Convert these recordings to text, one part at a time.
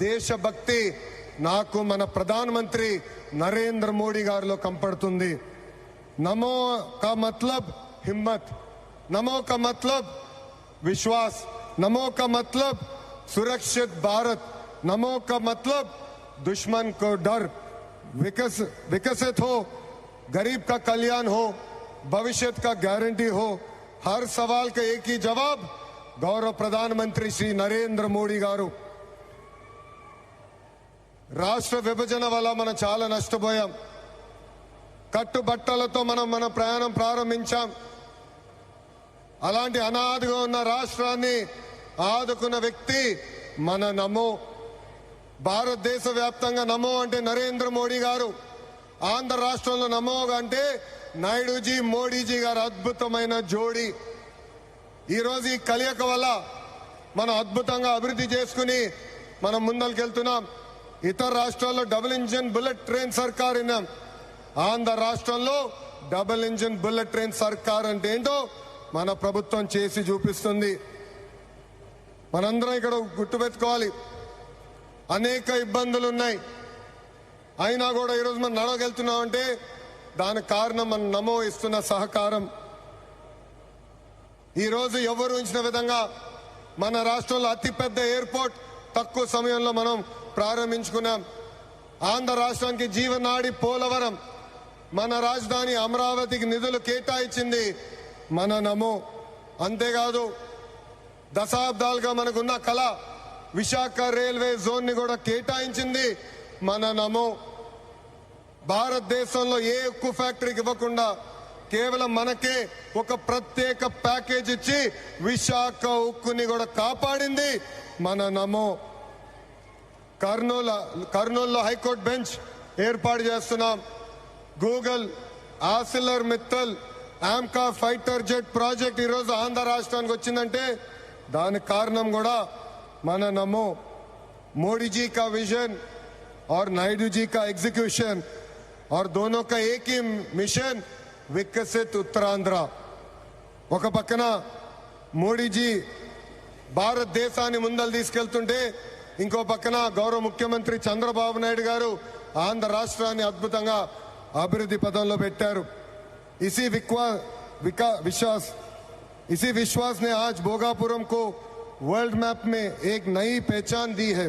దేశభక్తి నాకు మన ప్రధానమంత్రి నరేంద్ర మోడీ గారిలో కంపడుతుంది. నమో కా మతలబ్ హిమ్మత్, నమో కా మతలబ్ విశ్వాస్, నమో కా మతలబ్ सुरक्षित भारत, नमो का मतलब दुश्मन को डर, विकसित हो, गरीब का कल्याण हो, भविष्य का गारंटी हो, हर सवाल का एक ही जवाब गौरव प्रधानमंत्री श्री नरेंद्र मोदी गारू. రాష్ట్ర విభజన వల్ల మనం చాలా నష్టపోయాం. కట్టుబట్టలతో మనం మన ప్రయాణం ప్రారంభించాం. అలాంటి అనాథగా ఉన్న రాష్ట్రాన్ని ఆదుకున్న వ్యక్తి మన నమో. భారతదేశ వ్యాప్తంగా నమో అంటే నరేంద్ర మోడీ గారు, ఆంధ్ర రాష్ట్రంలో నమో అంటే నాయుడుజీ మోడీజీ గారు అద్భుతమైన జోడీ. ఈరోజు ఈ కలయిక వల్ల మనం అద్భుతంగా అభివృద్ధి చేసుకుని మనం ముందరికెళ్తున్నాం. ఇతర రాష్ట్రాల్లో డబుల్ ఇంజిన్ బుల్లెట్ ట్రైన్ సర్కార్ విన్నాం. ఆంధ్ర రాష్ట్రంలో డబుల్ ఇంజిన్ బుల్లెట్ ట్రైన్ సర్కార్ అంటే ఏంటో మన ప్రభుత్వం చేసి చూపిస్తుంది. మనందరం ఇక్కడ గుర్తుపెట్టుకోవాలి, అనేక ఇబ్బందులు ఉన్నాయి. అయినా కూడా ఈరోజు మనం నడవగలుగుతున్నామంటే దానికి కారణం మన నమో ఇస్తున్న సహకారం. ఈరోజు ఎవరు ఊహించిన విధంగా మన రాష్ట్రంలో అతిపెద్ద ఎయిర్పోర్ట్ తక్కువ సమయంలో మనం ప్రారంభించుకున్నాం. ఆంధ్ర రాష్ట్రానికి జీవనాడి పోలవరం, మన రాజధాని అమరావతికి నిధులు కేటాయించింది మన నమో. అంతేకాదు దశాబ్దాలుగా మనకున్న కళ విశాఖ రైల్వే జోన్ ని కూడా కేటాయించింది మన నమో. భారతదేశంలో ఏ ఉక్కు ఫ్యాక్టరీకి ఇవ్వకుండా కేవలం మనకే ఒక ప్రత్యేక ప్యాకేజ్ ఇచ్చి విశాఖ ఉక్కుని కూడా కాపాడింది మన నమో. కర్నూలులో హైకోర్టు బెంచ్ ఏర్పాటు చేస్తున్నాం. Google, ఆసిలర్ Mittal, AMCA fighter jet project ఈరోజు ఆంధ్ర రాష్ట్రానికి వచ్చిందంటే దానికి కారణం కూడా మన నమో. मोदी जी का विजन और नायडू जी का एग्जीक्यूशन और दोनों का एक ही मिशन, विकसित उत्तरांध्र. ఒక పక్కన మోడీజీ భారతదేశాన్ని ముందలు తీసుకెళ్తుంటే ఇంకో పక్కన గౌరవ ముఖ్యమంత్రి చంద్రబాబు నాయుడు గారు ఆంధ్ర రాష్ట్రాన్ని అద్భుతంగా అభివృద్ధి పదంలో పెట్టారు. इसी विश्वास ने आज भोगापुरम को वर्ल्ड मैप में एक नई पहचान दी है.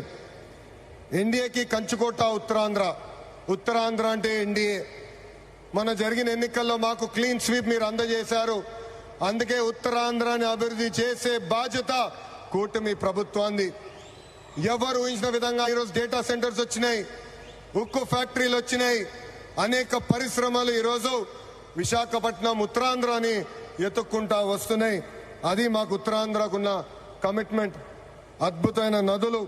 इंडिया की कंचकोटा उत्तरांध्र అంటే ఎన్డీఏ. మన జరిగిన ఎన్నికల్లో మాకు క్లీన్ స్వీప్ మీరు అందజేశారు. అందుకే ఉత్తరాంధ్రాన్ని అభివృద్ధి చేసే బాధ్యత కూటమి ప్రభుత్వాన్ని. ఎవరు ఊహించిన విధంగా ఈరోజు డేటా సెంటర్స్ వచ్చినాయి, ఉక్కు ఫ్యాక్టరీలు వచ్చినాయి, అనేక పరిశ్రమలు ఈరోజు విశాఖపట్నం ఉత్తరాంధ్రాని ఎత్తుక్కుంటా వస్తున్నాయి. అది మాకు ఉత్తరాంధ్రకున్న కమిట్మెంట్. అద్భుతమైన నదులు,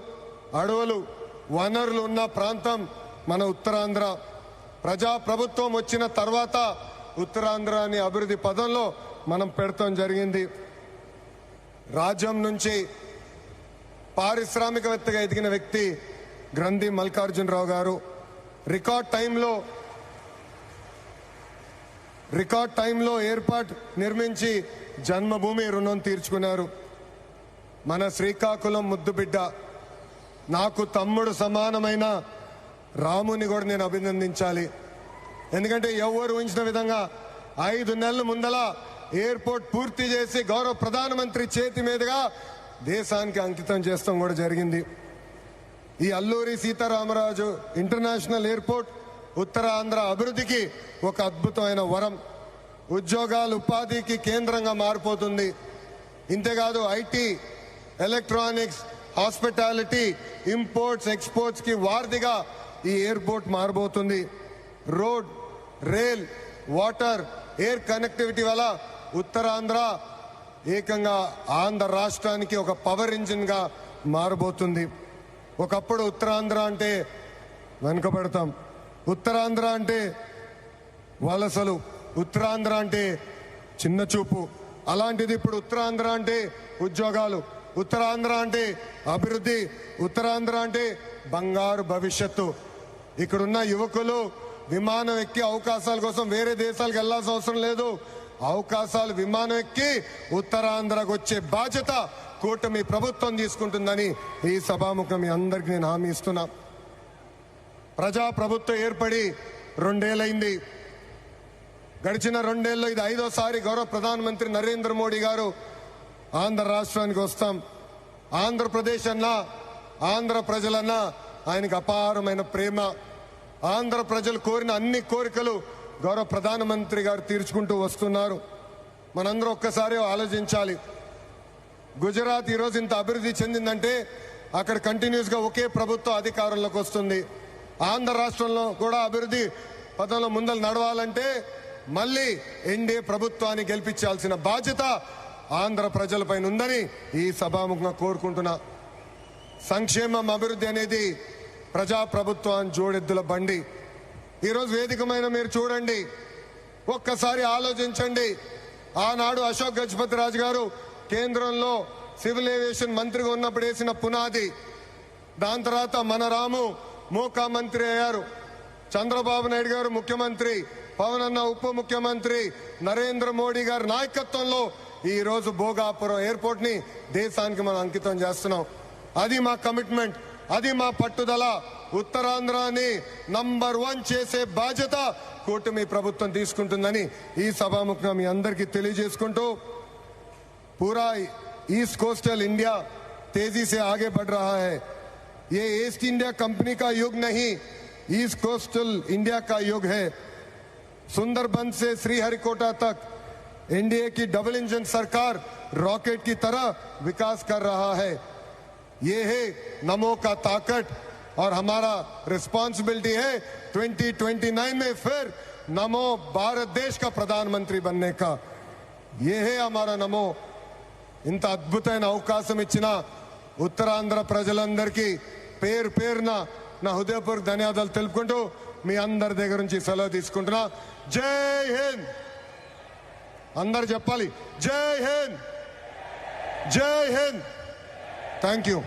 అడవులు, వనరులు ఉన్న ప్రాంతం మన ఉత్తరాంధ్ర. ప్రజా ప్రభుత్వం వచ్చిన తర్వాత ఉత్తరాంధ్రాని అభివృద్ధి పదంలో మనం పెడతాం జరిగింది. రాజ్యం నుంచి పారిశ్రామికవేత్తగా ఎదిగిన వ్యక్తి గ్రంథి మల్లికార్జునరావు గారు రికార్డ్ టైంలో ఎయిర్పోర్ట్ నిర్మించి జన్మభూమి రుణం తీర్చుకున్నారు. మన శ్రీకాకుళం ముద్దుబిడ్డ, నాకు తమ్ముడు సమానమైన రాముని కూడా నేను అభినందించాలి. ఎందుకంటే ఎవరు ఊహించిన విధంగా 5 నెలల ముందల ఎయిర్పోర్ట్ పూర్తి చేసి గౌరవ ప్రధానమంత్రి చేతి మీదుగా దేశానికి అంకితం చేస్తాం కూడా జరిగింది. ఈ అల్లూరి సీతారామరాజు ఇంటర్నేషనల్ ఎయిర్పోర్ట్ ఉత్తరాంధ్ర అభివృద్ధికి ఒక అద్భుతమైన వరం. ఉద్యోగాలు, ఉపాధికి కేంద్రంగా మారిపోతుంది. ఇంతేకాదు IT, electronics, hospitality, imports, exports కి వారధిగా ఈ ఎయిర్పోర్ట్ మారబోతుంది. Road, rail, water, air connectivity వల్ల ఉత్తరాంధ్ర ఏకంగా ఆంధ్ర రాష్ట్రానికి ఒక పవర్ ఇంజిన్ గా మారబోతుంది. ఒకప్పుడు ఉత్తరాంధ్ర అంటే వెనుకబడతాం, ఉత్తరాంధ్ర అంటే వలసలు, ఉత్తరాంధ్ర అంటే చిన్న చూపు. అలాంటిది ఇప్పుడు ఉత్తరాంధ్ర అంటే ఉద్యోగాలు, ఉత్తరాంధ్ర అంటే అభివృద్ధి, ఉత్తరాంధ్ర అంటే బంగారు భవిష్యత్తు. ఇక్కడున్న యువకులు విమానం ఎక్కి అవకాశాల కోసం వేరే దేశాలకు వెళ్లాల్సిన అవసరం లేదు. అవకాశాలు విమానం ఎక్కి ఉత్తరాంధ్రకు వచ్చే బాధ్యత కూటమి ప్రభుత్వం తీసుకుంటుందని ఈ సభాముఖం మీ అందరికీ నేను హామీ ఇస్తున్నా. ప్రజా ప్రభుత్వం ఏర్పడి 2 ఏళ్ళైంది. గడిచిన 2 ఏళ్ళలో ఇది 5వ సారి గౌరవ ప్రధానమంత్రి నరేంద్ర మోడీ గారు ఆంధ్ర రాష్ట్రానికి వస్తాం. ఆంధ్రప్రదేశ్ అన్నా, ఆంధ్ర ప్రజలన్నా ఆయనకు అపారమైన ప్రేమ. ఆంధ్ర ప్రజలు కోరిన అన్ని కోరికలు గౌరవ ప్రధానమంత్రి గారు తీర్చుకుంటూ వస్తున్నారు. మనందరూ ఒక్కసారి ఆలోచించాలి. గుజరాత్ ఈరోజు ఇంత అభివృద్ధి చెందిందంటే అక్కడ కంటిన్యూస్ గా ఒకే ప్రభుత్వం అధికారంలోకి వస్తుంది. ఆంధ్ర రాష్ట్రంలో కూడా అభివృద్ధి పదంలో ముందలు నడవాలంటే మళ్ళీ ఎన్డీఏ ప్రభుత్వాన్ని గెలిపించాల్సిన బాధ్యత ఆంధ్ర ప్రజలపైన ఉందని ఈ సభాముఖంగా కోరుకుంటున్నా. సంక్షేమం, అభివృద్ధి అనేది ప్రజా ప్రభుత్వాన్ని జోడెద్దుల బండి. ఈరోజు వేదికమైన మీరు చూడండి, ఒక్కసారి ఆలోచించండి. ఆనాడు అశోక్ గజపతి రాజు గారు కేంద్రంలో సివిల్ ఏవియేషన్ మంత్రిగా ఉన్నప్పుడు వేసిన పునాది. దాని తర్వాత మన రాము మోకా మంత్రి అయ్యారు, చంద్రబాబు నాయుడు గారు ముఖ్యమంత్రి, పవన్ అన్న ఉప ముఖ్యమంత్రి, నరేంద్ర మోడీ గారి నాయకత్వంలో ఈ రోజు భోగాపురం ఎయిర్పోర్ట్ ని దేశానికి మనం అంకితం చేస్తున్నాం. అది మా కమిట్మెంట్, అది మా పట్టుదల. ఉత్తరాంధ్రాని నంబర్ 1 చేసే బాధ్యత కూటమి ప్రభుత్వం తీసుకుంటుందని ఈ సభాముఖంగా మీ అందరికీ తెలియజేసుకుంటూ, पूरा ईस्ट कोस्टल इंडिया तेजी से आगे बढ़ रहा है. ये ईस्ट इंडिया कंपनी का युग नहीं, ईस्ट कोस्टल इंडिया का युग है. सुंदरबन से श्रीहरिकोटा तक एनडीए की डबल इंजन सरकार रॉकेट की तरह विकास कर रहा है. ये है नमो का ताकत और हमारा रिस्पॉन्सिबिलिटी है 2029 में फिर नमो भारत देश का प्रधानमंत्री बनने का. ये है हमारा नमो. ఇంత అద్భుతమైన అవకాశం ఇచ్చిన ఉత్తరాంధ్ర ప్రజలందరికీ పేరు పేరున నా హృదయపూర్వక ధన్యవాదాలు తెలుపుకుంటూ మీ అందరి దగ్గర నుంచి సెలవు తీసుకుంటున్నా. జై హింద్. అందరు చెప్పాలి, జై హింద్, జై హింద్. Thank you.